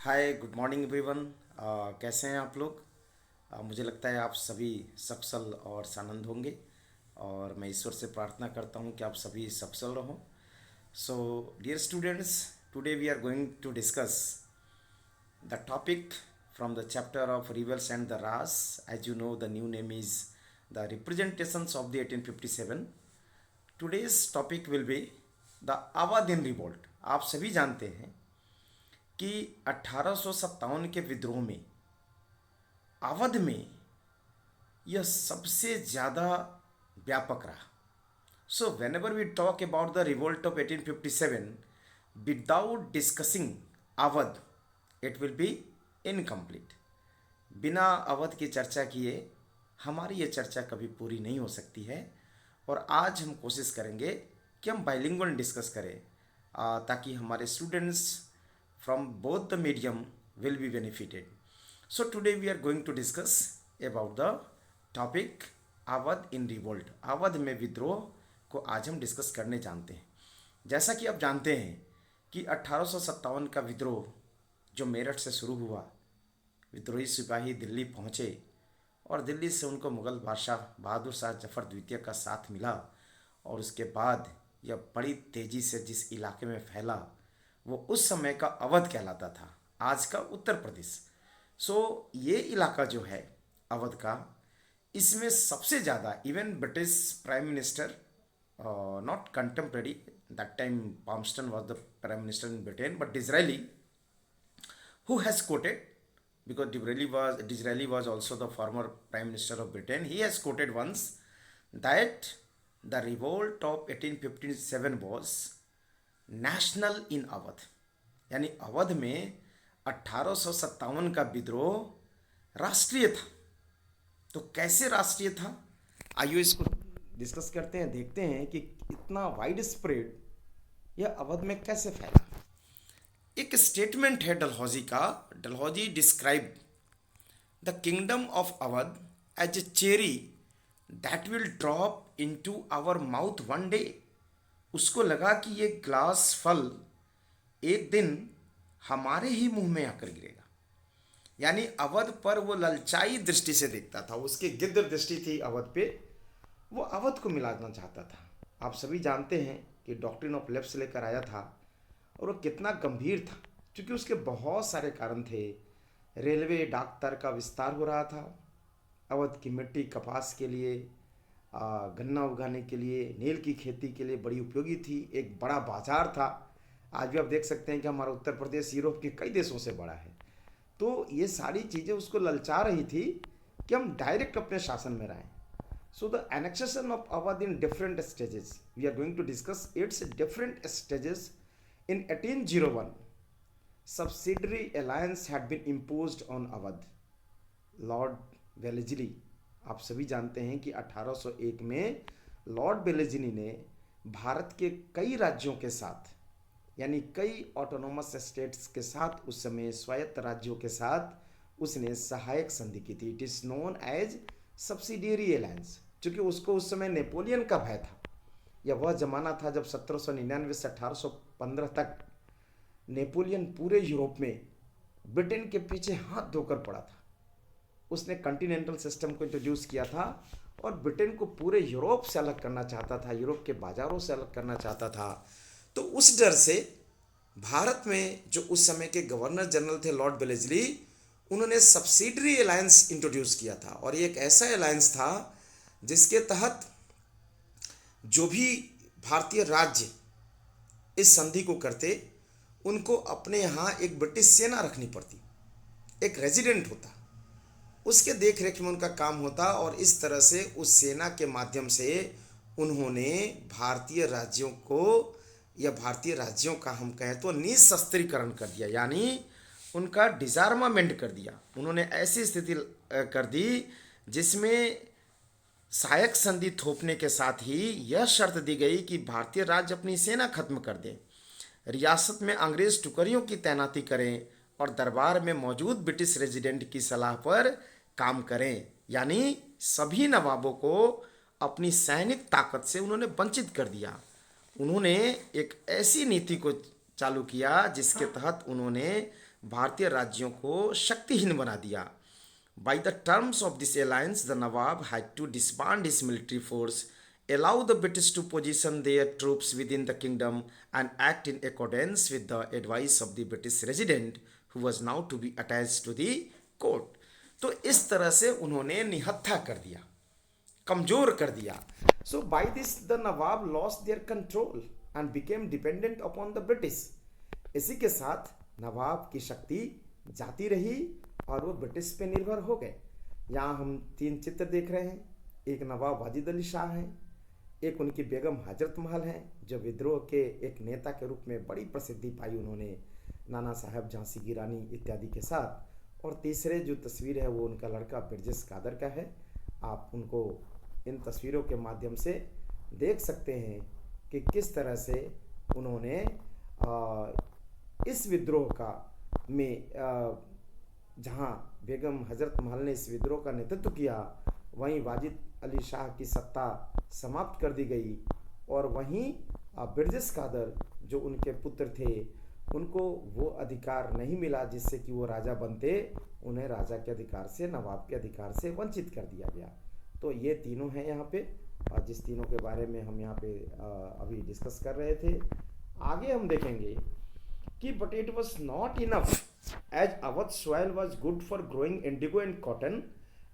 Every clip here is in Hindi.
हाय, गुड मॉर्निंग एवरीवन। कैसे हैं आप लोग? मुझे लगता है आप सभी सकुशल और सानंद होंगे और मैं ईश्वर से प्रार्थना करता हूं कि आप सभी सकुशल रहो। So dear students, today we are going to discuss the topic from the chapter of rebels and the ras. As you know, the new name is the representations of the 1857. Today's topic will be the Awadhin revolt. आप सभी जानते हैं कि 1857 के विद्रोह में अवध में यह सबसे ज़्यादा व्यापक रहा। So whenever we talk about the revolt of 1857 without discussing Awadh, it will be incomplete. बिना अवध की चर्चा किए हमारी ये चर्चा कभी पूरी नहीं हो सकती है। और आज हम कोशिश करेंगे कि हम बाइलिंगुअल डिस्कस करें, ताकि हमारे students from both the medium will be benefited. So today we are going to discuss about the topic Awadh in revolt. Awadh में विद्रोह को आज हम डिस्कस करने जानते हैं। जैसा कि आप जानते हैं कि 1857 का विद्रोह जो मेरठ से शुरू हुआ, विद्रोही सिपाही दिल्ली पहुँचे और दिल्ली से उनको मुग़ल बादशाह बहादुर शाह जफ़र द्वितीय का साथ मिला और उसके बाद यह बड़ी तेज़ी से जिस इलाके में फैला वो उस समय का अवध कहलाता था, आज का उत्तर प्रदेश। सो ये इलाका जो है अवध का, इसमें सबसे ज़्यादा even British prime minister, not contemporary, that time Palmerston was the prime minister in Britain, but Disraeli who has quoted, because Disraeli was also the former prime minister of Britain, he has quoted once that the revolt of 1857 was national इन अवध। यानी अवध में 1857 का विद्रोह राष्ट्रीय था। तो कैसे राष्ट्रीय था, आइए इसको डिस्कस करते हैं, देखते हैं कि इतना वाइड स्प्रेड यह अवध में कैसे फैला। एक स्टेटमेंट है डलहौजी का। Dalhousie describe the kingdom of Awadh as a cherry that will drop into our mouth one day. उसको लगा कि ये ग्लास फल एक दिन हमारे ही मुंह में आकर गिरेगा। यानी अवध पर वो ललचाई दृष्टि से देखता था, उसकी गिद्ध दृष्टि थी अवध पे, वो अवध को मिलाना चाहता था। आप सभी जानते हैं कि डॉक्ट्रिन ऑफ लेफ्ट लेकर आया था और वो कितना गंभीर था, क्योंकि उसके बहुत सारे कारण थे। रेलवे डाक तार का विस्तार हो रहा था, अवध की मिट्टी कपास के लिए, गन्ना उगाने के लिए, नील की खेती के लिए बड़ी उपयोगी थी, एक बड़ा बाजार था। आज भी आप देख सकते हैं कि हमारा उत्तर प्रदेश यूरोप के कई देशों से बड़ा है। तो ये सारी चीज़ें उसको ललचा रही थी कि हम डायरेक्ट अपने शासन में रहें। So the annexation of Awadh in different stages, we are going to discuss its different stages. इन 1801 subsidiary alliance had been imposed on Awadh. Lord Wellesley, आप सभी जानते हैं कि 1801 में लॉर्ड वेलेस्ली ने भारत के कई राज्यों के साथ, यानी कई ऑटोनोमस स्टेट्स के साथ, उस समय स्वायत्त राज्यों के साथ उसने सहायक संधि की थी। It is known as subsidiary alliance, क्योंकि उसको उस समय नेपोलियन का भय था। यह वह जमाना था जब 1799 से 1815 तक नेपोलियन पूरे यूरोप में ब्रिटेन के पीछे हाथ धोकर पड़ा था। उसने कॉन्टिनेंटल सिस्टम को इंट्रोड्यूस किया था और ब्रिटेन को पूरे यूरोप से अलग करना चाहता था, यूरोप के बाजारों से अलग करना चाहता था। तो उस डर से भारत में जो उस समय के गवर्नर जनरल थे लॉर्ड वेलेस्ली, उन्होंने सब्सिडरी अलायंस इंट्रोड्यूस किया था। और ये एक ऐसा अलायंस था जिसके तहत जो भी भारतीय राज्य इस संधि को करते, उनको अपने यहाँ एक ब्रिटिश सेना रखनी पड़ती, एक रेजिडेंट होता, उसके देख रेख में उनका काम होता। और इस तरह से उस सेना के माध्यम से उन्होंने भारतीय राज्यों को, या भारतीय राज्यों का हम कहें तो निशस्त्रीकरण कर दिया, यानी उनका डिजार्मामेंट कर दिया। उन्होंने ऐसी स्थिति कर दी जिसमें सहायक संधि थोपने के साथ ही यह शर्त दी गई कि भारतीय राज्य अपनी सेना खत्म कर दें, रियासत में अंग्रेज टुकड़ियों की तैनाती करें और दरबार में मौजूद ब्रिटिश रेजिडेंट की सलाह पर काम करें। यानी सभी नवाबों को अपनी सैनिक ताकत से उन्होंने वंचित कर दिया। उन्होंने एक ऐसी नीति को चालू किया जिसके तहत उन्होंने भारतीय राज्यों को शक्तिहीन बना दिया। By the terms of this alliance, the Nawab had to disband his military force, allow the British to position their troops within the kingdom, and act in accordance with the advice of the British resident, who was now to be attached to the court. तो इस तरह से उन्होंने निहत्था कर दिया, कमजोर कर दिया. So by this the Nawab lost their control and became dependent upon the British. इसी के साथ नवाब की शक्ति जाती रही और वो ब्रिटिश पे निर्भर हो गए. यहाँ हम 3 चित्र देख रहे हैं. एक नवाब वाजिद अली शाह हैं, एक उनकी बेगम हजरत महल हैं जो विद्रोह के एक नेता के रूप में बड़ी प्रसिद्धि पाई उन्होंने नाना साहब, झांसी की रानी इत्यादि के साथ. और तीसरे जो तस्वीर है वो उनका लड़का बिरजेश कादर का है. आप उनको इन तस्वीरों के माध्यम से देख सकते हैं कि किस तरह से उन्होंने इस विद्रोह का में जहाँ बेगम हजरत महल ने इस विद्रोह का नेतृत्व किया, वहीं वाजिद अली शाह की सत्ता समाप्त कर दी गई और वहीं बिरजेश कादर जो उनके पुत्र थे उनको वो अधिकार नहीं मिला जिससे कि वो राजा बनते. उन्हें राजा के अधिकार से, नवाब के अधिकार से वंचित कर दिया गया. तो ये तीनों हैं यहाँ पे, और जिस तीनों के बारे में हम यहाँ पे अभी डिस्कस कर रहे थे. आगे हम देखेंगे कि but it was not enough as Awadh soil was good for growing indigo and cotton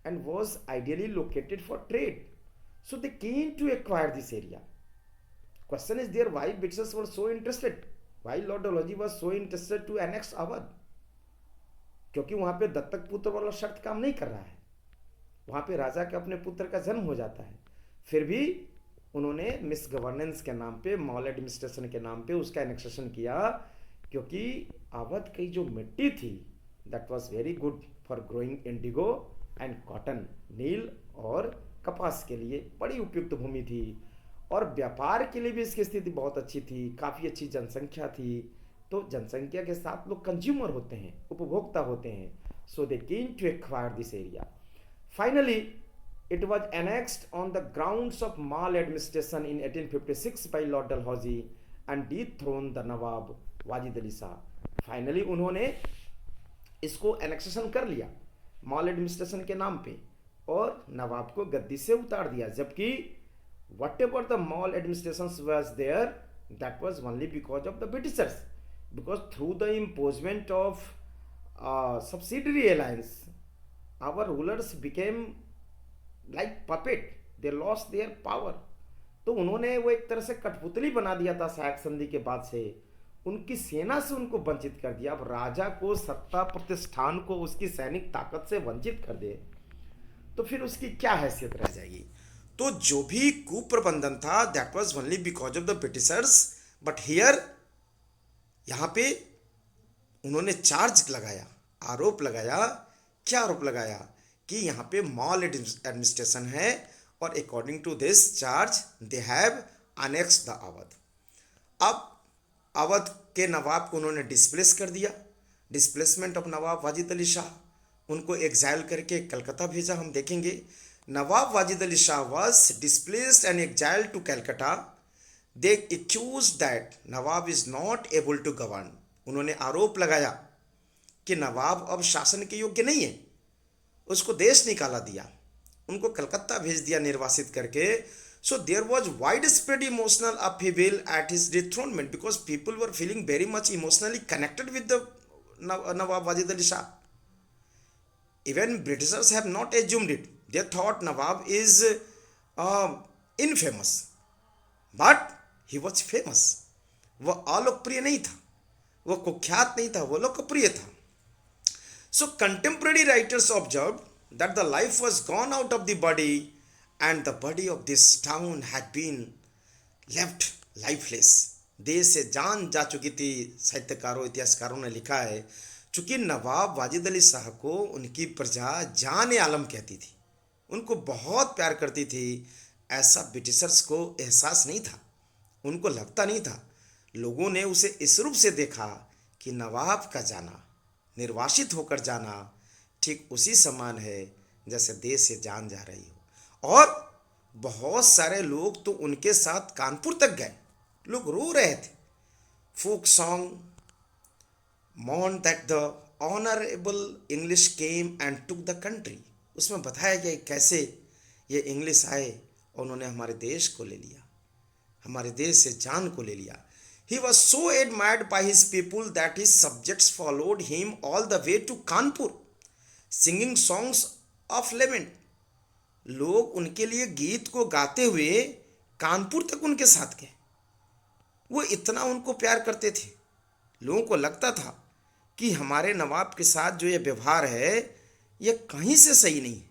and was ideally located for trade. So they came to acquire this area. Question is there why Britishers were so interested, why Lord Dalhousie was so interested to annex Awadh. क्योंकि वहां पे दत्तक पुत्र वाला शर्त काम नहीं कर रहा है. वहां पे राजा के अपने पुत्र का जन्म हो जाता है. फिर भी उन्होंने मिस गवर्नेंस के नाम पे, मॉल एडमिनिस्ट्रेशन के नाम पे उसका एनेक्सेशन किया, क्योंकि अवध की जो मिट्टी थी that was very good for growing indigo and cotton. नील और कपास के लिए बड़ी उपयुक्त भूमि थी और व्यापार के लिए भी इसकी स्थिति बहुत अच्छी थी. काफ़ी अच्छी जनसंख्या थी. तो जनसंख्या के साथ लोग कंज्यूमर होते हैं, उपभोक्ता होते हैं. So they came to acquire this area. Finally it was annexed on the grounds of Mal administration in 1856 by Lord Dalhousie and dethroned the Nawab Wajid Ali Shah. Finally उन्होंने इसको एनेक्सेशन कर लिया मॉल एडमिनिस्ट्रेशन के नाम पे और नवाब को गद्दी से उतार दिया. जबकि whatever the mall administration was there, that was only because of the Britishers, because through the imposition of subsidiary alliance our rulers became like puppet, they lost their power. तो उन्होंने वो एक तरह से कठपुतली बना दिया था सहायक संधि के बाद से. उनकी सेना से उनको वंचित कर दिया. अब राजा को, सत्ता प्रतिष्ठान को उसकी सैनिक ताकत से वंचित कर दे तो फिर उसकी क्या हैसियत रह जाएगी. तो जो भी कुप्रबंधन था that was only because of the Britishers. But here यहाँ पे उन्होंने चार्ज लगाया, आरोप लगाया. क्या आरोप लगाया कि यहाँ पे मॉल एडमिनिस्ट्रेशन है और according to this charge they have annexed the Awadh. अब अवध के नवाब को उन्होंने डिस्प्लेस कर दिया. डिस्प्लेसमेंट ऑफ नवाब वाजिद अली शाह, उनको एग्जाइल करके कलकत्ता भेजा. हम देखेंगे नवाब Wajid Ali Shah was displaced and exiled to Calcutta. They accused that Nawab is not able to govern. उन्होंने आरोप लगाया कि नवाब अब शासन के योग्य नहीं है. उसको देश निकाला दिया, उनको कलकत्ता भेज दिया निर्वासित करके. So there was widespread emotional upheaval at his dethronement because people were feeling very much emotionally connected with the Nawab Wajid Ali Shah. Even Britishers have not assumed it. They thought Nawab is infamous, but he was famous. वह अलोकप्रिय नहीं था, वह कुख्यात नहीं था, वह लोकप्रिय था. So contemporary writers observed that the life was gone out of the body and the body of this town had been left lifeless. देश से जान जा चुकी थी. साहित्यकारों, इतिहासकारों ने लिखा है चूंकि नवाब वाजिद अली शाह को उनकी प्रजा जान आलम कहती थी, उनको बहुत प्यार करती थी. ऐसा ब्रिटिशर्स को एहसास नहीं था, उनको लगता नहीं था. लोगों ने उसे इस रूप से देखा कि नवाब का जाना, निर्वासित होकर जाना ठीक उसी समान है जैसे देश से जान जा रही हो. और बहुत सारे लोग तो उनके साथ कानपुर तक गए. लोग रो रहे थे. Folk song, mourned that the honorable English came and took the country. उसमें बताया गया कि कैसे ये इंग्लिश आए और उन्होंने हमारे देश को ले लिया, हमारे देश से जान को ले लिया. He was so admired by his people that his subjects followed him all the way to Kanpur, singing songs of lament. लोग उनके लिए गीत को गाते हुए कानपुर तक उनके साथ गए. वो इतना उनको प्यार करते थे. लोगों को लगता था कि हमारे नवाब के साथ जो ये व्यवहार है ये कहीं से सही नहीं है.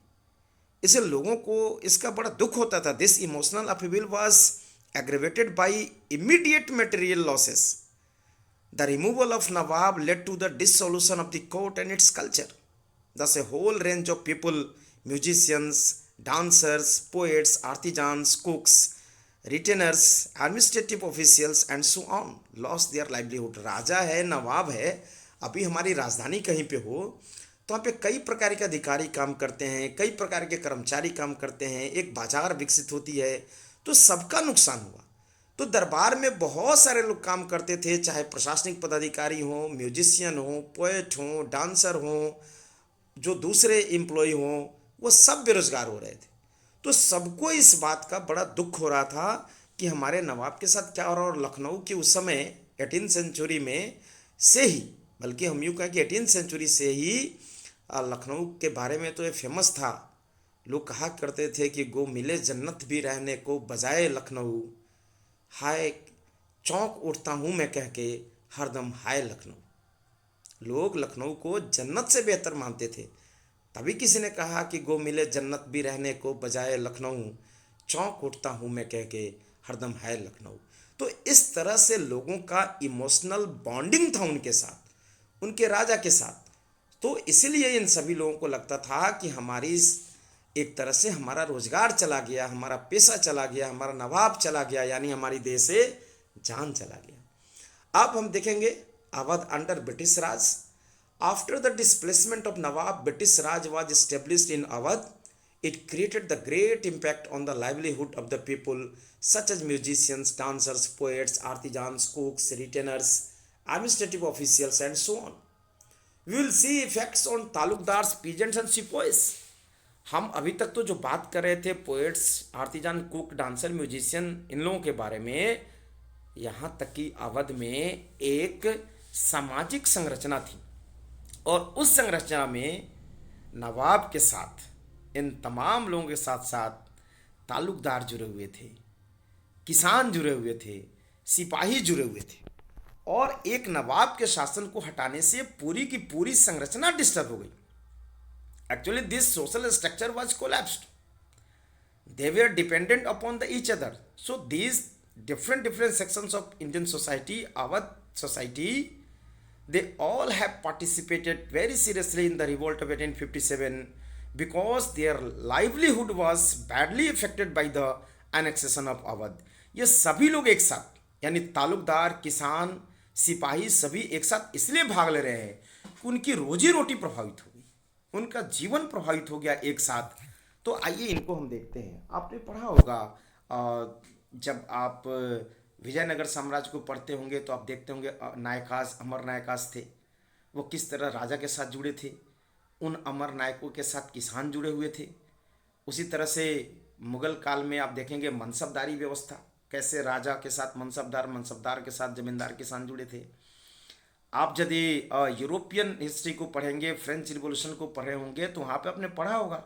इसे लोगों को इसका बड़ा दुख होता था. This emotional upheaval was aggravated by immediate material losses. The removal of Nawab led to the dissolution of the court and its culture. Thus, a whole range of people, musicians, dancers, poets, artisans, cooks, retainers, administrative officials, and so on, lost their livelihood. राजा है, नवाब है, अभी हमारी राजधानी कहीं पे हो तो वहाँ पे कई प्रकार के अधिकारी काम करते हैं, कई प्रकार के कर्मचारी काम करते हैं, एक बाजार विकसित होती है, तो सबका नुकसान हुआ. तो दरबार में बहुत सारे लोग काम करते थे, चाहे प्रशासनिक पदाधिकारी हों, म्यूजिशियन हों, पोएट हों, डांसर हों, जो दूसरे एम्प्लॉय हों, वो सब बेरोजगार हो रहे थे. तो सबको इस बात का बड़ा दुख हो रहा था कि हमारे नवाब के साथ क्या हो रहा. और लखनऊ के उस समय 18th सेंचुरी में से ही, बल्कि हम यूँ कहें कि 18th सेंचुरी से ही लखनऊ के बारे में तो ये फेमस था. लोग कहा करते थे कि गो मिले जन्नत भी रहने को बजाए लखनऊ, हाय चौंक उठता हूँ मैं कह के हरदम हाय लखनऊ. लोग लखनऊ को जन्नत से बेहतर मानते थे. तभी किसी ने कहा कि गो मिले जन्नत भी रहने को बजाय लखनऊ, चौंक उठता हूँ मैं कह के हरदम हाय लखनऊ. तो इस तरह से लोगों का इमोशनल बॉन्डिंग था उनके साथ, उनके राजा के साथ. तो इसलिए इन सभी लोगों को लगता था कि हमारी एक तरह से हमारा रोजगार चला गया, हमारा पैसा चला गया, हमारा नवाब चला गया, यानी हमारी देश से जान चला गया. अब हम देखेंगे Awadh under British Raj. After the displacement of nawab, British Raj was established in Awadh. It created the great impact on the livelihood of the people such as musicians, dancers, poets, artisans, cooks, retainers, administrative officials and so on. We will see effects on talukdars, peasants and sepoys. हम अभी तक तो जो बात कर रहे थे poets, artisan, cook, dancer, musician, इन लोगों के बारे में, यहाँ तक कि अवध में एक सामाजिक संरचना थी और उस संरचना में नवाब के साथ इन तमाम लोगों के साथ साथ तालुकदार जुड़े हुए थे, किसान जुड़े हुए थे, सिपाही जुड़े हुए थे. और एक नवाब के शासन को हटाने से पूरी की पूरी संरचना डिस्टर्ब हो गई. Actually, this social structure was collapsed. They were dependent upon each other. So these different sections of Indian society, our society, they all have participated very seriously in the revolt of 1857 because their livelihood was badly affected by the annexation of Awadh. ये सभी लोग एक साथ, यानी तालुकदार, किसान, सिपाही सभी एक साथ इसलिए भाग ले रहे हैं कि उनकी रोजी रोटी प्रभावित हो, उनका जीवन प्रभावित हो गया एक साथ. तो आइए इनको हम देखते हैं. आपने पढ़ा होगा जब आप विजयनगर साम्राज्य को पढ़ते होंगे तो आप देखते होंगे नायकास, अमर नायकास थे, वो किस तरह राजा के साथ जुड़े थे. उन अमर नायकों के साथ किसान जुड़े हुए थे. उसी तरह से मुगल काल में आप देखेंगे मनसबदारी व्यवस्था, कैसे राजा के साथ मनसबदार, मनसबदार के साथ जमींदार, किसान जुड़े थे. आप यदि यूरोपियन हिस्ट्री को पढ़ेंगे, फ्रेंच रिवॉल्यूशन को पढ़े होंगे तो वहाँ पे आपने पढ़ा होगा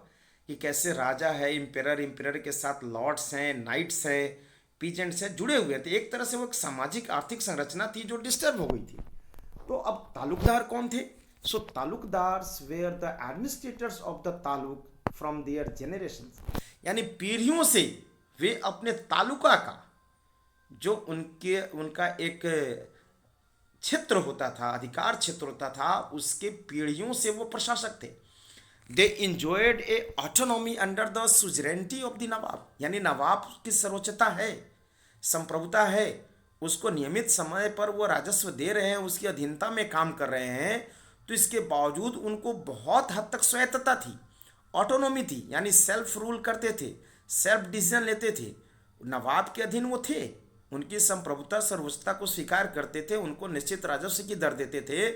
कि कैसे राजा है, इम्पेरर के साथ लॉर्ड्स हैं, नाइट्स हैं, पीजेंट्स हैं, जुड़े हुए थे. एक तरह से वो एक सामाजिक आर्थिक संरचना थी जो डिस्टर्ब हो गई थी. तो अब तालुकदार कौन थे? So talukdars were the administrators of the taluk from their generation, यानी पीढ़ियों से वे अपने तालुका का जो उनका एक क्षेत्र होता था, अधिकार क्षेत्र होता था, उसके पीढ़ियों से वो प्रशासक थे. They enjoyed a autonomy under the suzerainty of the nawab, यानी नवाब की सर्वोच्चता है, संप्रभुता है, उसको नियमित समय पर वो राजस्व दे रहे हैं, उसकी अधीनता में काम कर रहे हैं. तो इसके बावजूद उनको बहुत हद तक स्वायत्तता थी, ऑटोनॉमी थी, यानी सेल्फ रूल करते थे, सेल्फ डिसीजन लेते थे. नवाब के अधीन वो थे, उनकी संप्रभुता सर्वोच्चता को स्वीकार करते थे, उनको निश्चित राजस्व की दर देते थे,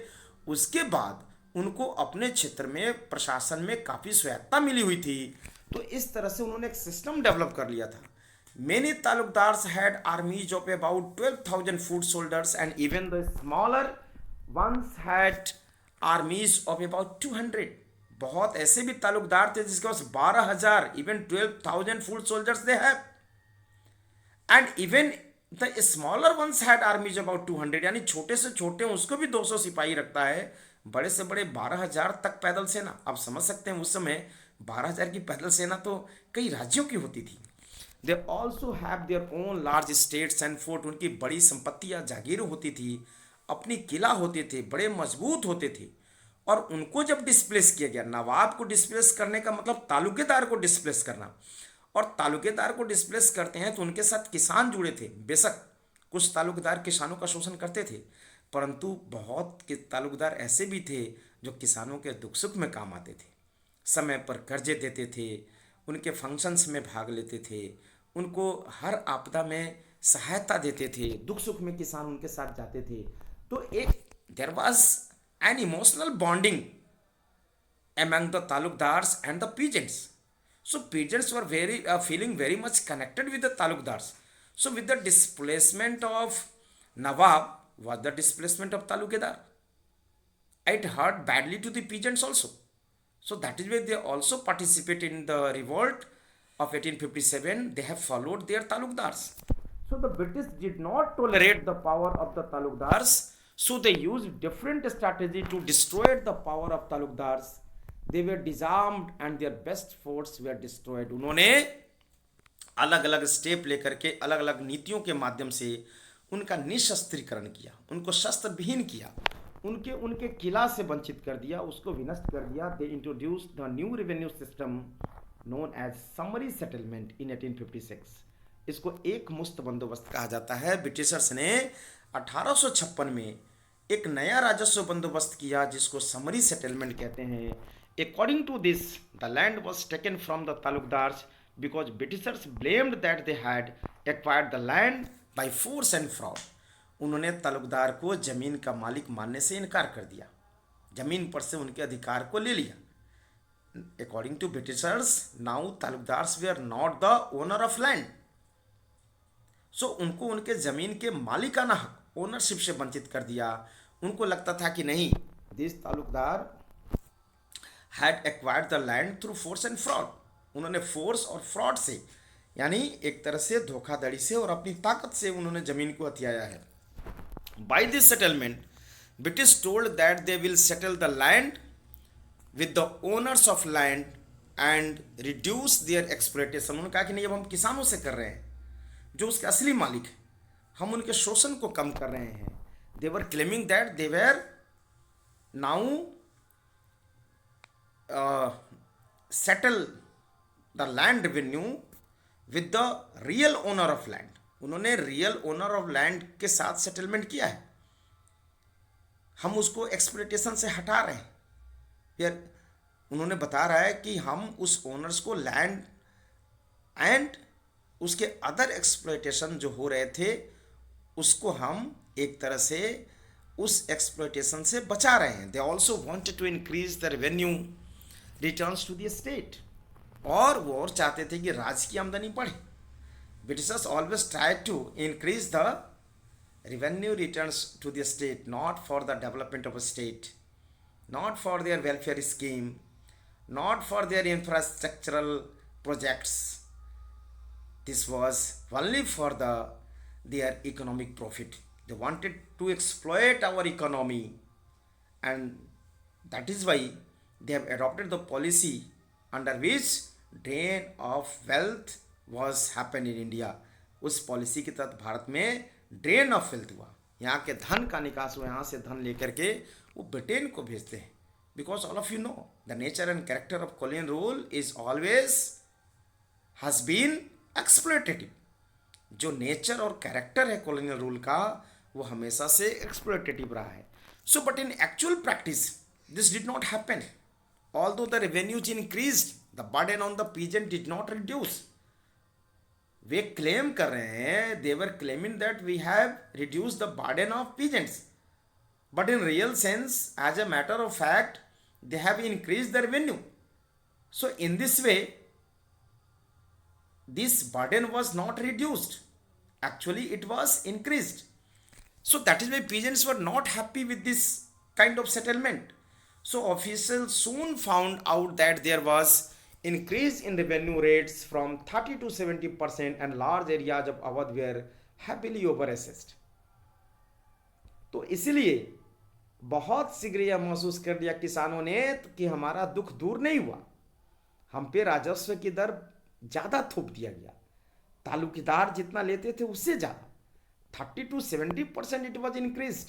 उसके बाद उनको अपने क्षेत्र में प्रशासन में काफ़ी स्वायत्ता मिली हुई थी। तो इस तरह से उन्होंने एक सिस्टम डेवलप कर लिया था। Many talukdars had armies of about 12,000 foot soldiers and even the smaller ones had armies of about 200। बहुत ऐसे भी तालुकदार थे जिसके पास 12,000, even 12,000 foot soldiers they have, and even the smaller ones had armies about 200, यानी छोटे से छोटे उसको भी 200 सिपाही रखता है, बड़े से बड़े 12,000 तक पैदल सेना। आप समझ सकते हैं उस समय 12,000 की पैदल सेना तो कई राज्यों की होती थी। They also have their own large states and fort, उनकी बड़ी संपत्तियां जागीर होती थी, अपनी किला होते थे, बड़े मजबूत होते थे। और उनको जब डिस्प्लेस किया गया, नवाब को डिस्प्लेस करने का मतलब तालुकेदार को डिस्प्लेस करना, और तालुकेदार को डिस्प्लेस करते हैं तो उनके साथ किसान जुड़े थे। बेशक कुछ तालुकेदार किसानों का शोषण करते थे, परंतु बहुत के तालुकेदार ऐसे भी थे जो किसानों के दुख सुख में काम आते थे, समय पर कर्जे देते थे, उनके फंक्शंस में भाग लेते थे, उनको हर आपदा में सहायता देते थे, दुख सुख में किसान उनके साथ जाते थे। तो एक there was an emotional bonding among the talukdars and the peasants. So peasants were feeling very much connected with the talukdars. So with the displacement of Nawab was the displacement of Talukedar. It hurt badly to the peasants also. So that is why they also participate in the revolt of 1857. They have followed their talukdars. So the British did not tolerate the power of the talukdars. So they used different strategy to destroy the power of talukdars. They were disarmed and their best forts were destroyed. उन्होंने अलग अलग स्टेप लेकर के अलग अलग नीतियों के माध्यम से उनका निशस्त्रीकरण किया, उनको शस्त्र विहीन किया, उनके उनके किला से वंचित कर दिया, उसको विनष्ट कर दिया। They introduced the new revenue system known as summary settlement in 1856। इसको एक मुश्त बंदोबस्त कहा जाता है। ब्रिटिशर्स ने 1856 में एक नया राजस्व बंदोबस्त किया जिसको समरी सेटलमेंट कहते हैं। According to this, the land was taken from the talukdars because Britishers blamed that they had acquired the land by force and fraud. उन्होंने तालुकदार को जमीन का मालिक मानने से इनकार कर दिया, जमीन पर से उनके अधिकार को ले लिया। According to Britishers, now taluqdars were not the owner of land. So उनको उनके जमीन के मालिकाना हक, ओनरशिप से वंचित कर दिया। उनको लगता था कि नहीं, this Talukdar had acquired the land through force and fraud. उन्होंने फोर्स और फ्रॉड से, यानी एक तरह से धोखाधड़ी से और अपनी ताकत से उन्होंने जमीन को हथियाया है। By this settlement, British told that they will settle the land with the owners of land and reduce their exploitation. उन्होंने कहा कि नहीं, अब हम किसानों से कर रहे हैं, जो उसके असली मालिक हैं, हम उनके शोषण को कम कर रहे हैं। They were claiming that they were now settle the land revenue with the real owner of land. उन्होंने रियल ओनर ऑफ लैंड के साथ सेटलमेंट किया है, हम उसको एक्सप्लॉयटेशन से हटा रहे हैं। यार उन्होंने बता रहा है कि हम उस ओनर्स को लैंड एंड उसके अदर एक्सप्लॉयटेशन जो हो रहे थे उसको हम एक तरह से उस एक्सप्लॉयटेशन से बचा रहे हैं। They also wanted to increase the revenue returns to the state, और वो और चाहते थे कि राज्य की आमदनी बढ़े। Britishers always try to increase the revenue returns to the state, not for the development of a state, not for their welfare scheme, not for their infrastructural projects. This was only for their economic profit. They wanted to exploit our economy, and that is why they have adopted the policy under which drain of wealth was happened in India. उस पॉलिसी के तहत भारत में ड्रेन ऑफ वेल्थ हुआ, यहाँ के धन का निकास हुआ, यहाँ से धन लेकर के वो ब्रिटेन को भेजते हैं। Because all of you know the nature and character of colonial rule is always has been exploitative. जो नेचर और कैरेक्टर है कॉलोनियल रूल का वो हमेशा से एक्सप्लॉयटेटिव रहा है। So but in actual practice this did not happen. Although the revenues increased, the burden on the peasant did not reduce. वे क्लेम कर रहे हैं, they were claiming that we have reduce the burden of peasants, but in real sense, as a matter of fact, they have increased the revenue. So in this way, this burden was not reduced. Actually, it was increased. So that is why peasants were not happy with this kind of settlement. So officials soon found out that there was increase in revenue rates from 30 to 70% and large areas of Awadh were happily overassessed. तो इसलिए बहुत शीघ्र यह महसूस कर लिया किसानों ने कि हमारा दुख दूर नहीं हुआ, हम पे राजस्व की दर ज़्यादा थोप दिया गया, तालुकेदार जितना लेते थे उससे ज़्यादा 30 to 70% इट वॉज इंक्रीज्ड।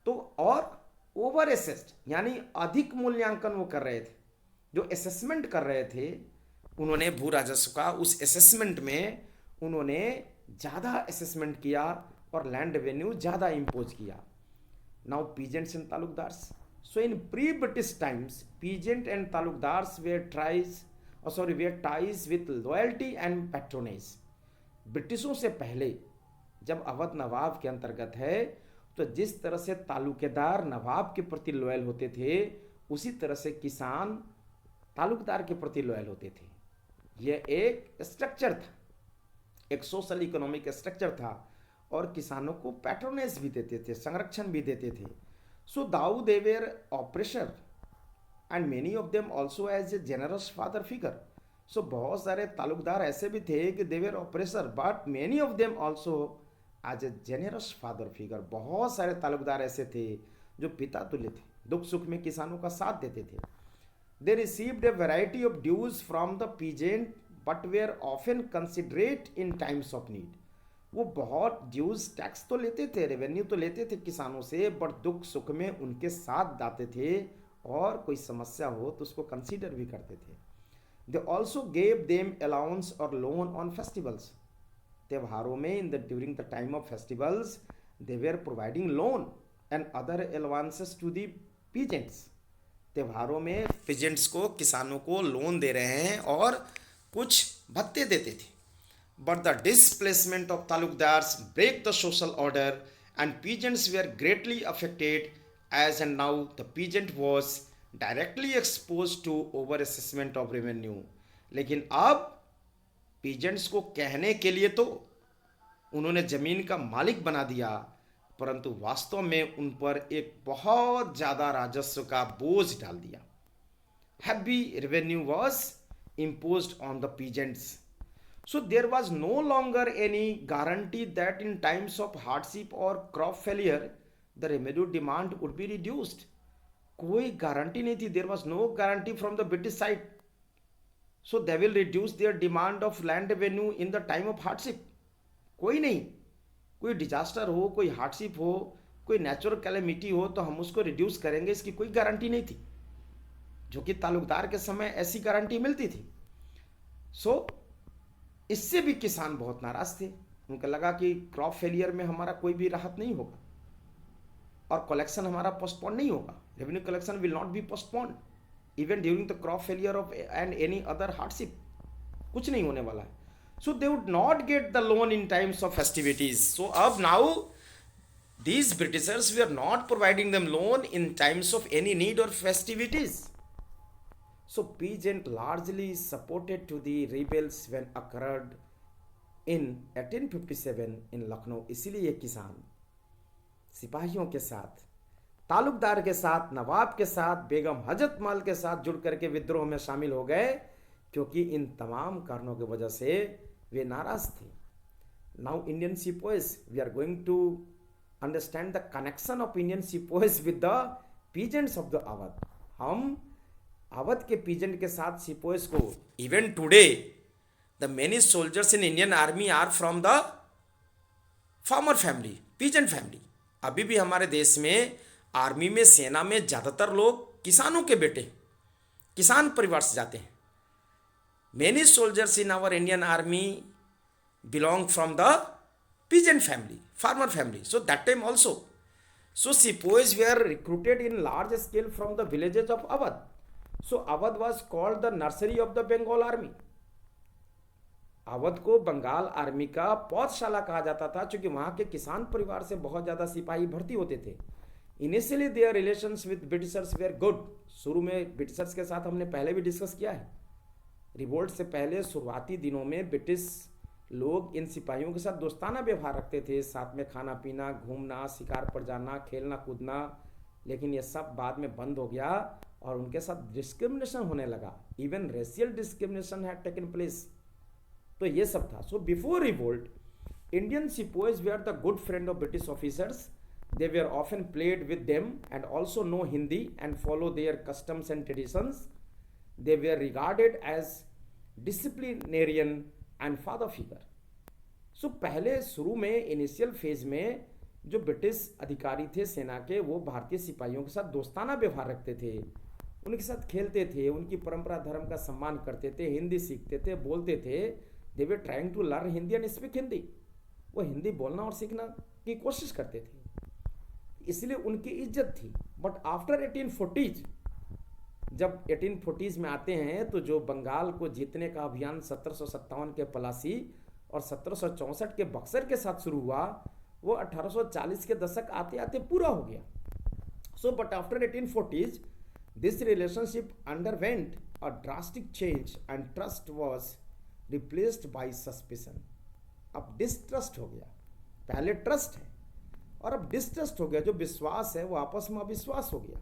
तो और ओवर एसेस्ड यानी अधिक मूल्यांकन वो कर रहे थे, जो असेसमेंट कर रहे थे उन्होंने भू राजस्व का, उस असेसमेंट में उन्होंने ज़्यादा असेसमेंट किया और लैंड रेवेन्यू ज़्यादा इम्पोज किया। Now peasants and talukdars, so in pre British times peasant and talukdars were ties with loyalty and patronage. ब्रिटिशों से पहले जब अवध नवाब के अंतर्गत है, तो जिस तरह से तालुकेदार नवाब के प्रति लॉयल होते थे, उसी तरह से किसान तालुकदार के प्रति लॉयल होते थे। यह एक स्ट्रक्चर था, एक सोशल इकोनॉमिक स्ट्रक्चर था, और किसानों को पैट्रोनेज भी देते थे, संरक्षण भी देते थे। So though they were oppressor and many of them also as a generous father figure. So बहुत सारे तालुकदार ऐसे भी थे कि they were oppressor, but many of them also as a generous father figure. बहुत सारे तालुकदार ऐसे थे जो पिता तुल्य थे, दुख सुख में किसानों का साथ देते थे। They received a variety of dues from the peasant but were often considerate in times of need. वो बहुत ड्यूज टैक्स तो लेते थे, रेवेन्यू तो लेते थे किसानों से, बट दुख सुख में उनके साथ दाते थे, और कोई समस्या हो तो उसको कंसीडर भी करते थे। They also gave them allowance और लोन ऑन फेस्टिवल्स। त्योहारों में during the time of festivals they were providing loan and other allowances to the peasants. त्योहारों में पीजेंट्स को, किसानों को लोन दे रहे हैं और कुछ भत्ते देते थे। But the displacement of talukdars break the social order and peasants were greatly affected as and now the peasant was directly expose to over assessment of revenue. लेकिन अब पीजेंट्स को कहने के लिए तो उन्होंने ज़मीन का मालिक बना दिया, परंतु वास्तव में उन पर एक बहुत ज़्यादा राजस्व का बोझ डाल दिया। Heavy revenue was imposed on the peasants. So there was no longer any guarantee that in times of hardship or crop failure the revenue demand would be reduced. कोई गारंटी नहीं थी, there was no guarantee from the British side. So they will reduce their demand of land revenue in the time of hardship. कोई नहीं, कोई डिजास्टर हो, कोई हार्डशिप हो, कोई नेचुरल कैलेमिटी हो तो हम उसको रिड्यूस करेंगे, इसकी कोई गारंटी नहीं थी, जो कि तालुकदार के समय ऐसी गारंटी मिलती थी। सो इससे भी किसान बहुत नाराज थे, उनको लगा कि क्रॉप फेलियर में हमारा कोई भी राहत नहीं होगा और कलेक्शन हमारा पोस्टपोन नहीं होगा, revenue collection will not be postpone even during the crop failure of and any other hardship, कुछ नहीं होने वाला है। So they would not get the loan in times of festivities. So अब now these Britishers were not providing them loan in times of any need or festivities. So peasant largely supported to the rebels when occurred in 1857 in Lucknow. इसीलिए किसान सिपाहियों के साथ, तालुकदार के साथ, नवाब के साथ, बेगम हजरत महल के साथ जुड़ करके विद्रोह में शामिल हो गए, क्योंकि इन तमाम कारणों की वजह से वे नाराज थे। Now Indian sepoys, we are going to understand the connection of Indian sepoys with the peasants of the Awadh. हम अवध के पीजेंट के साथ सिपोइस को, even today the many soldiers in Indian army are from the farmer family, peasant family. अभी भी हमारे देश में आर्मी में, सेना में ज़्यादातर लोग किसानों के बेटे, किसान परिवार से जाते हैं। Many soldiers in our Indian army belong from the peasant family, farmer family. So that time also, so sepoys were recruited in large scale from the villages of Awadh. So Awadh was called the nursery of the Bengal army. Awadh को बंगाल आर्मी का पौधशाला कहा जाता था, क्योंकि वहाँ के किसान परिवार से बहुत ज़्यादा सिपाही भर्ती होते थे। Initially their relations with Britishers were good. शुरू में ब्रिटिशर्स के साथ हमने पहले भी डिस्कस किया है। रिवोल्ट से पहले शुरुआती दिनों में ब्रिटिश लोग इन सिपाहियों के साथ दोस्ताना व्यवहार रखते थे, साथ में खाना पीना, घूमना, शिकार पर जाना, खेलना कूदना। लेकिन ये सब बाद में बंद हो गया और उनके साथ डिस्क्रिमिनेशन होने लगा। Even racial discrimination had taken place. तो ये सब था। So before revolt Indian sepoys were the good friend of British officers. They were often played with them and also know Hindi and follow their customs and traditions. They were regarded as disciplinarian and father figure. So पहले शुरू में इनिशियल फेज में जो ब्रिटिश अधिकारी थे सेना के, वो भारतीय सिपाहियों के साथ दोस्ताना व्यवहार रखते थे, उनके साथ खेलते थे, उनकी परंपरा धर्म का सम्मान करते थे, हिंदी सीखते थे, बोलते थे। They were trying to learn Hindi and speak Hindi. वो हिंदी बोलना और सीखना की कोशिश करते थे, इसलिए उनकी इज्जत थी। बट आफ्टर 1840s, जब 1840s में आते हैं तो जो बंगाल को जीतने का अभियान 1757 के पलासी और 1764 के बक्सर के साथ शुरू हुआ, वो 1840 के दशक आते आते पूरा हो गया। So but after 1840s this relationship underwent a drastic change and trust was replaced by suspicion. अब डिस्ट्रस्ट हो गया। पहले ट्रस्ट है और अब डिस्ट्रस्ट हो गया। जो विश्वास है वो आपस में अविश्वास हो गया।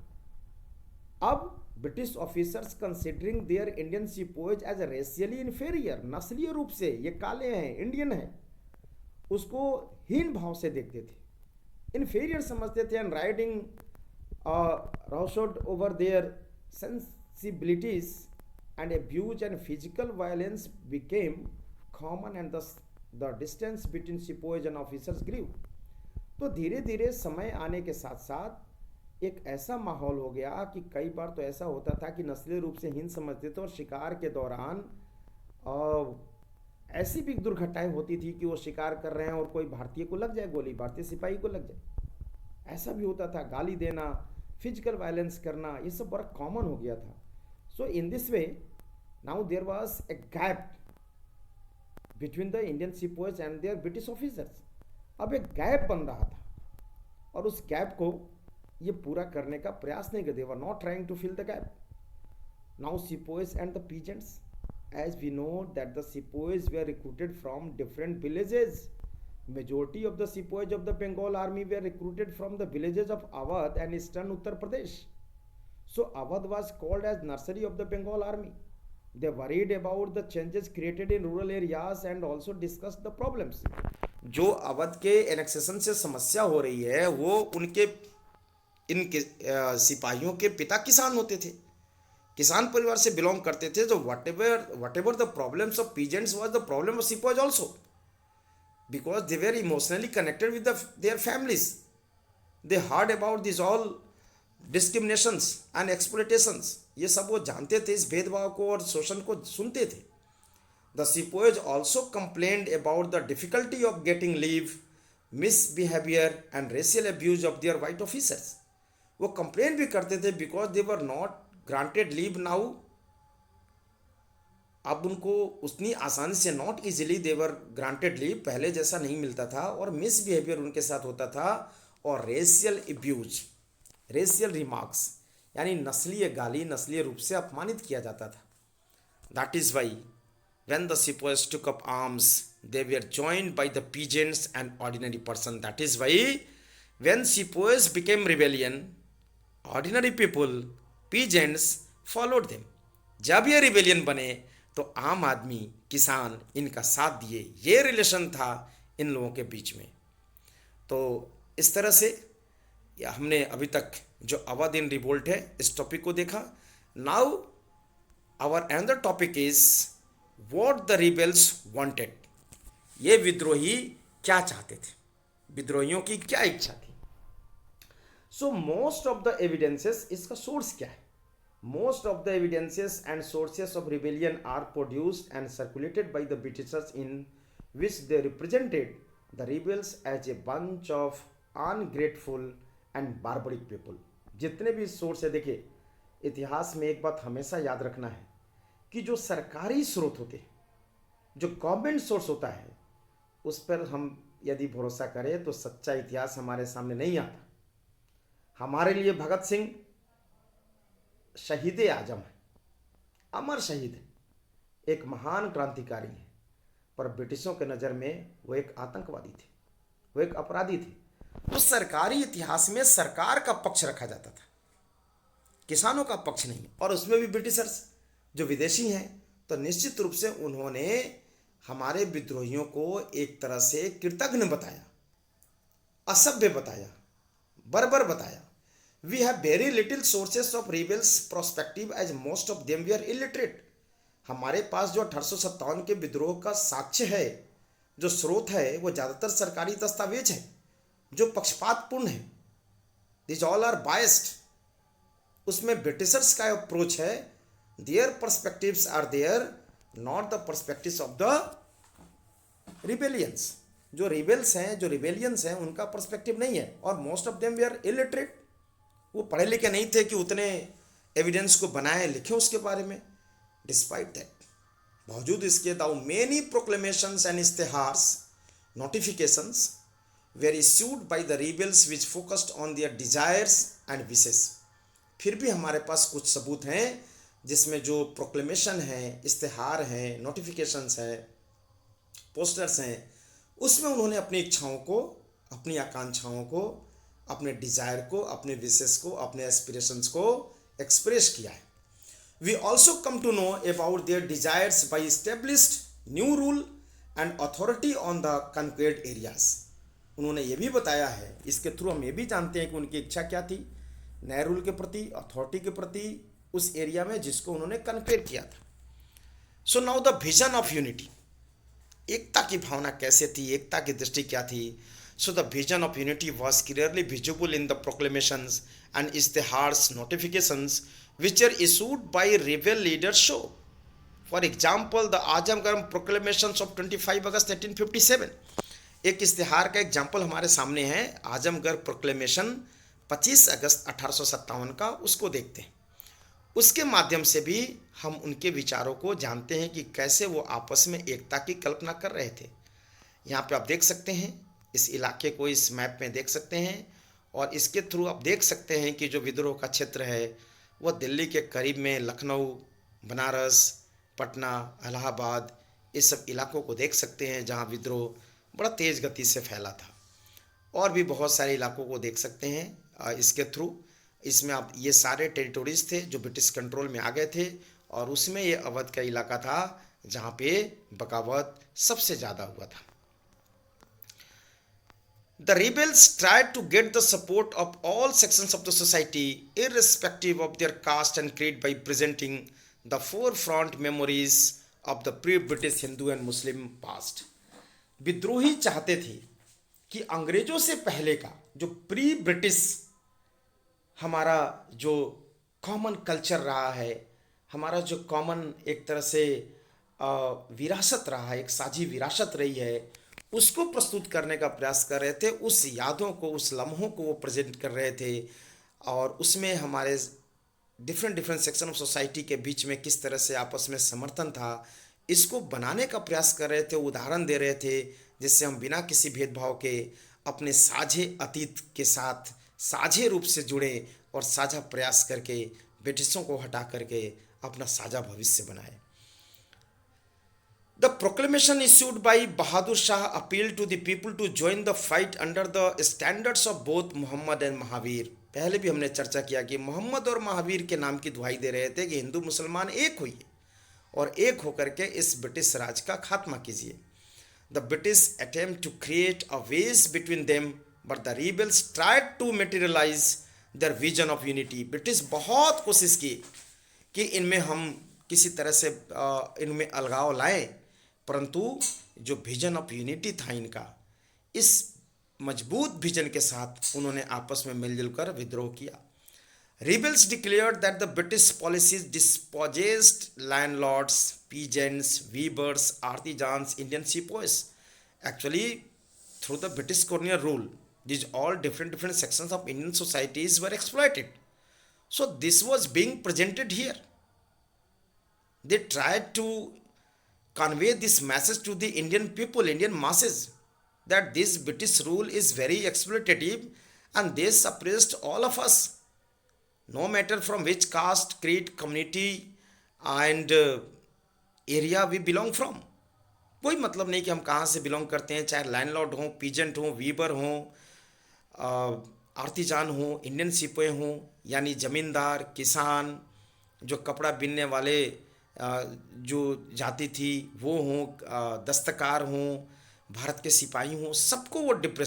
अब British officers considering their Indian sepoys as racially inferior, नस्लीय रूप से ये काले हैं, इंडियन है, उसको हीन भाव से देखते थे, इन्फेरियर समझते थे। And riding roughshod over their sensibilities and abuse and physical violence became common and the distance between sepoys and officers grieve. तो धीरे धीरे समय आने के साथ साथ एक ऐसा माहौल हो गया कि कई बार तो ऐसा होता था कि नस्लीय रूप से हीन समझते थे और शिकार के दौरान ऐसी भी दुर्घटनाएं होती थी कि वो शिकार कर रहे हैं और कोई भारतीय को लग जाए गोली, भारतीय सिपाही को लग जाए, ऐसा भी होता था। गाली देना, फिजिकल वायलेंस करना, ये सब बड़ा कॉमन हो गया था। So in this way now there was a gap between the Indian sepoys and their British officers. अब एक गैप बन रहा था और उस गैप को ये पूरा करने का प्रयास नहीं करते। Were not trying to fill the gap. Now sepoys and the peasants, as we know that the sepoys were recruited from different villages. Majority of the sepoys of the Bengal army were recruited from the villages of Awadh and eastern Uttar Pradesh. So Awadh was called as nursery of the Bengal army. They worried about the changes created in rural areas and also discussed the problems. जो अवध के एनेक्सेशन से समस्या हो रही है वो उनके इनके सिपाहियों के पिता किसान होते थे, किसान परिवार से बिलोंग करते थे। तो whatever the problems of peasants was the problem of sepoys also, because they were emotionally connected with their families. They heard about this all discriminations and exploitations. ये सब वो जानते थे, इस भेदभाव को और शोषण को सुनते थे। The sepoys also complained about the difficulty of getting leave, misbehaviour and racial abuse of their white officers. वो कंप्लेन भी करते थे because they were not granted leave now. अब उनको उतनी आसानी से, not easily they were granted leave, पहले जैसा नहीं मिलता था, और मिसबिहेवियर उनके साथ होता था, और रेशियल अब्यूज, रेशियल रिमार्क्स यानी नस्लीय गाली, नस्लीय रूप से अपमानित किया जाता था। That is why when the sepoys took up arms they were joined by the peasants and ordinary person. That is why when sepoys became rebellion, ordinary people, peasants followed them. जब ये रिबेलियन बने तो आम आदमी, किसान इनका साथ दिए। ये रिलेशन था इन लोगों के बीच में। तो इस तरह से हमने अभी तक जो अवध इन रिवोल्ट है इस टॉपिक को देखा। Now our another topic is what the rebels wanted. ये विद्रोही क्या चाहते थे, विद्रोहियों की क्या इच्छा थी। So most of the evidences, इसका सोर्स क्या है? Most of the evidences and sources of rebellion are produced and circulated by the Britishers, in which they represented the rebels as a bunch of ungrateful and barbaric people. जितने भी सोर्स है, देखिए इतिहास में एक बात हमेशा याद रखना है कि जो सरकारी स्रोत होते हैं, जो गवर्नमेंट सोर्स होता है, उस पर हम यदि भरोसा करें तो सच्चा इतिहास हमारे सामने नहीं आता। हमारे लिए भगत सिंह शहीद आजम है, अमर शहीद है, एक महान क्रांतिकारी है, पर ब्रिटिशों के नज़र में वो एक आतंकवादी थे, वो एक अपराधी थे। उस सरकारी इतिहास में सरकार का पक्ष रखा जाता था, किसानों का पक्ष नहीं। और उसमें भी ब्रिटिशर्स जो विदेशी हैं, तो निश्चित रूप से उन्होंने हमारे विद्रोहियों को एक तरह से कृतघ्न बताया, असभ्य बताया, बर्बर बताया। We have very little sources of rebels prospective as most of them we are illiterate. हमारे पास जो 1857 के विद्रोह का साक्ष्य है, जो स्रोत है, वो ज़्यादातर सरकारी दस्तावेज है जो पक्षपातपूर्ण है। This all are biased. उसमें ब्रिटिशर्स का अप्रोच है, their perspectives are there, not the perspectives of the rebellions. जो रिबेल्स हैं, जो रिबेलियंस हैं, उनका पर्सपेक्टिव नहीं है। और most of them we are illiterate. वो पढ़े लिखे नहीं थे कि उतने एविडेंस को बनाए लिखे उसके बारे में। डिस्पाइट दैट, बावजूद इसके, though many proclamations and ishtehars notifications were issued by the rebels which focused on their desires and wishes. फिर भी हमारे पास कुछ सबूत हैं जिसमें जो प्रोक्लेमेशन है, इश्तेहार हैं, नोटिफिकेशंस हैं, पोस्टर्स हैं, उसमें उन्होंने अपनी इच्छाओं को, अपनी आकांक्षाओं को, अपने डिजायर को, अपने विशेष को, अपने एस्पिरेशंस को एक्सप्रेस किया है। We also come to know about their desires by established new rule and authority on the conquered areas. उन्होंने ये भी बताया है, इसके थ्रू हम ये भी जानते हैं कि उनकी इच्छा क्या थी नए रूल के प्रति, अथॉरिटी के प्रति, उस एरिया में जिसको उन्होंने कन्क्वेर किया था। So now the vision of unity, एकता की भावना कैसे थी, एकता की दृष्टि क्या थी। So the vision of unity was clearly visible in the proclamations and ishtehars notifications which are issued by rebel leaders show. For example, the Azamgarh proclamations of 25 अगस्त 1857। एक इश्तिहार का एग्जाम्पल हमारे सामने है, आजमगढ़ प्रोक्लेमेशन 25 अगस्त 1857 का, उसको देखते हैं। उसके माध्यम से भी हम उनके विचारों को जानते हैं कि कैसे वो आपस में एकता की कल्पना कर रहे थे। यहाँ पे आप देख सकते हैं, इस इलाके को इस मैप में देख सकते हैं, और इसके थ्रू आप देख सकते हैं कि जो विद्रोह का क्षेत्र है वह दिल्ली के करीब में लखनऊ, बनारस, पटना, इलाहाबाद, इस सब इलाकों को देख सकते हैं जहाँ विद्रोह बड़ा तेज़ गति से फैला था। और भी बहुत सारे इलाकों को देख सकते हैं इसके थ्रू। इसमें आप ये सारे टेरिटोरीज थे जो ब्रिटिश कंट्रोल में आ गए थे, और उसमें ये अवध का इलाका था जहाँ पे बगावत सबसे ज़्यादा हुआ था। The rebels tried to get the support of all sections of the society, irrespective of their caste and creed, by presenting the forefront memories of the pre-British Hindu and Muslim past. विद्रोही चाहते थे कि अंग्रेजों से पहले का जो प्री ब्रिटिश हमारा जो कॉमन कल्चर रहा है, हमारा जो कॉमन एक तरह से विरासत रहा है, एक साझी विरासत रही है, उसको प्रस्तुत करने का प्रयास कर रहे थे। उस यादों को, उस लम्हों को वो प्रेजेंट कर रहे थे, और उसमें हमारे डिफरेंट सेक्शन ऑफ सोसाइटी के बीच में किस तरह से आपस में समर्थन था, इसको बनाने का प्रयास कर रहे थे, उदाहरण दे रहे थे, जिससे हम बिना किसी भेदभाव के अपने साझे अतीत के साथ साझे रूप से जुड़े और साझा प्रयास करके ब्रिटिशों को हटा करके अपना साझा भविष्य बनाए। The proclamation issued by Bahadur Shah appealed to the people to join the fight under the standards of both Muhammad and Mahavir। पहले भी हमने चर्चा किया कि मोहम्मद और महावीर के नाम की दुहाई दे रहे थे कि हिंदू मुसलमान एक होइए और एक होकर के इस ब्रिटिश राज का खात्मा कीजिए। The British attempt to create a wedge between them, but the rebels tried to materialize their vision of unity। British बहुत कोशिश की कि इनमें हम किसी तरह से इनमें अलगाव लाएं, परंतु जो विजन ऑफ यूनिटी था इनका, इस मजबूत विजन के साथ उन्होंने आपस में मिलजुल कर विद्रोह किया। Rebels declared that the British policies dispossessed landlords, peasants, weavers, artisans, Indian sepoys. Actually through the British colonial rule, these all different sections of Indian societies were exploited. So this was being presented here. They tried to convey this message to the Indian people, Indian masses, that this British rule is very exploitative and they suppressed all of us, no matter from which caste, creed, community and area we belong from. कोई मतलब नहीं कि हम कहाँ से बिलोंग करते हैं, चाहे लैंडलॉर्ड हों, पीजेंट हों, वीवर हों, आर्टिजान हों, इंडियन सिपाही हों, यानी ज़मींदार, किसान, जो कपड़ा बिनने वाले जो जाति थी वो हों, दस्तकार हों, भारत के सिपाही हों, सबको वो डिप्रेस